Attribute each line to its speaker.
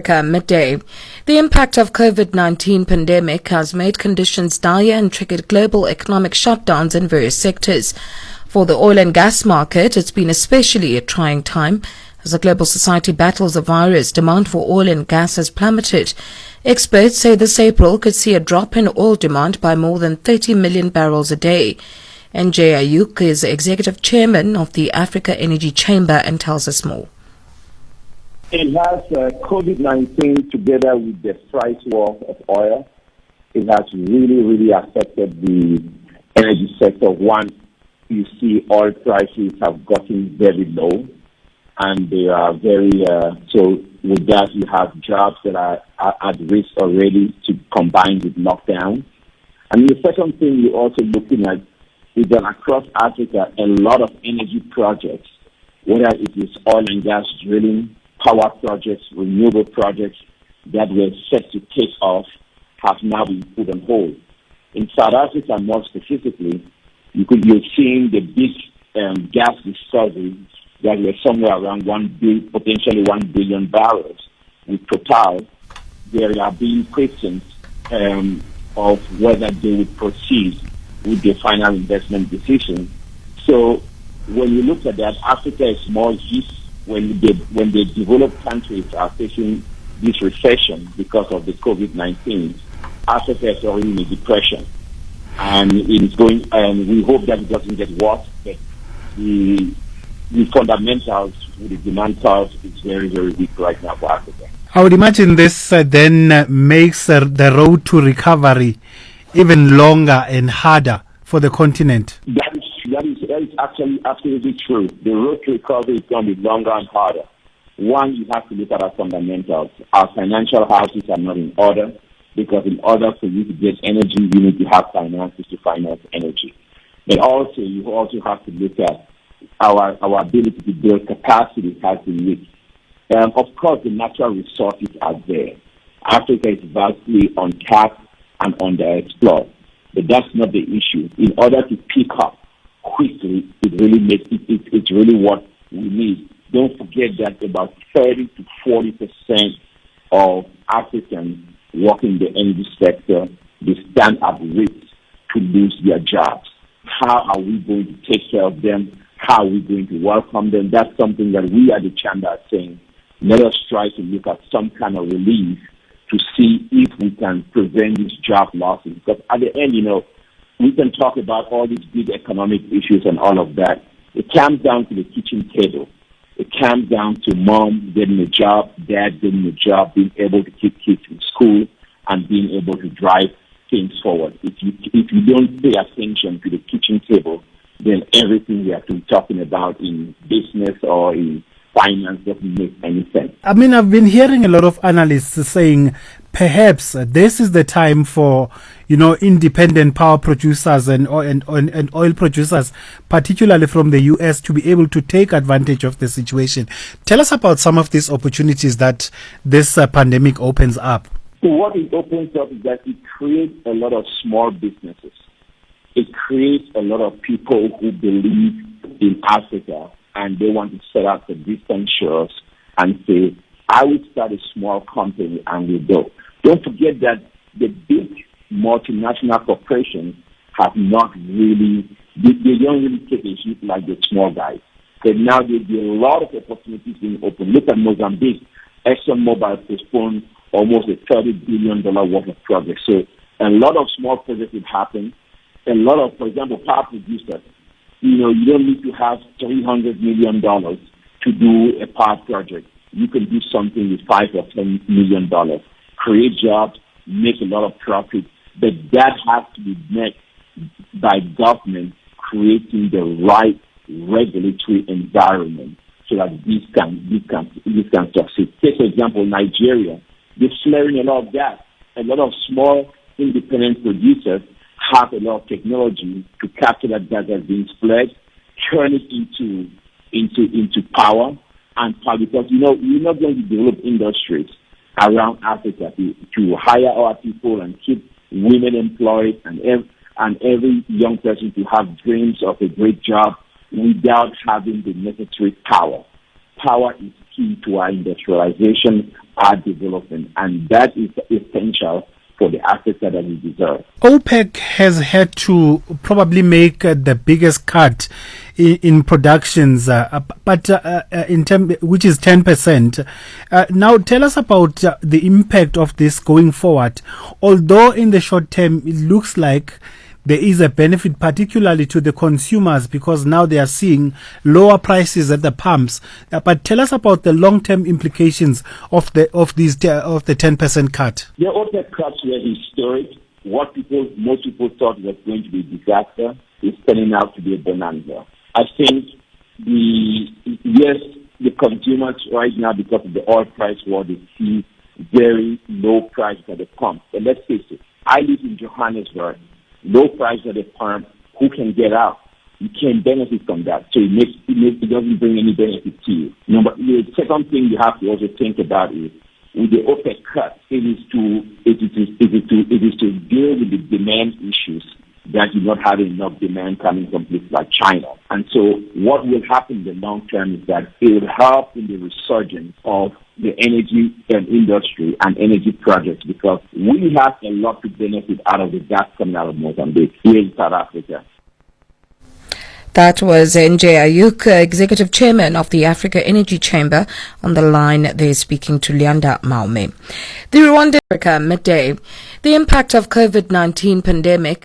Speaker 1: Midday. The impact of Covid-19 pandemic has made conditions dire and triggered global economic shutdowns in various sectors. For the oil and gas market, it's been especially a trying time. As the global society battles the virus, demand for oil and gas has plummeted. Experts say this April could see a drop in oil demand by more than 30 million barrels a day. NJ Ayuk is executive chairman of the Africa Energy Chamber and tells us more.
Speaker 2: It has COVID-19 together with the price war of oil. It has really affected the energy sector. One, you see oil prices have gotten very low, and they are very, so with that you have jobs that are at risk already to combine with lockdown. And the second thing you're also looking at is that across Africa, a lot of energy projects, whether it is oil and gas drilling, power projects, renewable projects that were set to take off have now been put on hold. In South Africa, more specifically, you're seeing the big gas discoveries that were somewhere around potentially 1 billion barrels. With Total, there are being questions of whether they would proceed with the final investment decision. So when you look at that, Africa is more hit when the developed countries are facing this recession because of the COVID-19. Africa is already in a depression, and it's going. And we hope that it doesn't get worse. But the fundamentals with the demand curve is very weak right now for Africa.
Speaker 3: I would imagine this then makes the road to recovery even longer and harder for the continent.
Speaker 2: That is actually absolutely true. The road to recovery is going to be longer and harder. One, you have to look at our fundamentals. Our financial houses are not in order, because in order for you to get energy, you need to have finances to finance energy. But also, you also have to look at our ability to build capacity has been weak. Of course, the natural resources are there. Africa is vastly untapped and underexplored. But that's not the issue. In order to pick up quickly, it's really what we need. Don't forget that about 30 to 40% of Africans working in the energy sector, they stand at risk to lose their jobs. How are we going to take care of them? How are we going to welcome them? That's something that we at the Chamber are saying. Let us try to look at some kind of relief to see if we can prevent these job losses. Because at the end, we can talk about all these big economic issues and all of that. It comes down to the kitchen table. It comes down to mom getting a job, dad getting a job, being able to keep kids in school, and being able to drive things forward. If you don't pay attention to the kitchen table, then everything we have been talking about in business or in finance doesn't make any sense.
Speaker 3: I mean, I've been hearing a lot of analysts saying perhaps this is the time for, independent power producers and oil producers, particularly from the US, to be able to take advantage of the situation. Tell us about some of these opportunities that this pandemic opens up.
Speaker 2: So what it opens up is that it creates a lot of small businesses. It creates a lot of people who believe in Africa, and they want to set up the distant shores and say, I will start a small company and we'll go. Don't forget that the big multinational corporations have not really, they don't really take a hit like the small guys. But now there'll be a lot of opportunities being open. Look at Mozambique. ExxonMobil postponed almost a $30 billion worth of projects. So a lot of small projects will happen. A lot of, for example, power producers. You don't need to have $300 million to do a power project. You can do something with $5 or $10 million. Create jobs, make a lot of profit, but that has to be met by government creating the right regulatory environment so that this can succeed. Take, for example, Nigeria. They're flaring a lot of gas. A lot of small independent producers have a lot of technology to capture that gas that's being flared, turn it into power, and power, because we're not going to develop industries around Africa to hire our people and keep women employed and every young person to have dreams of a great job without having the necessary power. Power is key to our industrialization, our development, and that is essential for the Africa that we deserve.
Speaker 3: OPEC has had to probably make the biggest cut in productions, in term, which is 10%. Now, tell us about the impact of this going forward. Although in the short term, it looks like there is a benefit, particularly to the consumers, because now they are seeing lower prices at the pumps. But tell us about the long-term implications of the 10% cut.
Speaker 2: The OPEC cuts were historic. What most people thought was going to be a disaster is turning out to be a bonanza. I think the consumers right now, because of the oil price war, they see very low prices at the pump. But let's face it, I live in Johannesburg. Low price at the pump, who can get out? You can't benefit from that. So it doesn't bring any benefit to you. The second thing you have to also think about is with the OPEC cut, it is to deal with the demand issues that you not have enough demand coming from places like China. And so what will happen in the long term is that it will help in the resurgence of the energy industry and energy projects, because we have a lot to benefit out of the gas coming out of Mozambique here in South Africa.
Speaker 1: That was NJ Ayuk, Executive Chairman of the Africa Energy Chamber, on the line there speaking to Leanda Maume. The Rwanda Africa midday. The impact of COVID-19 pandemic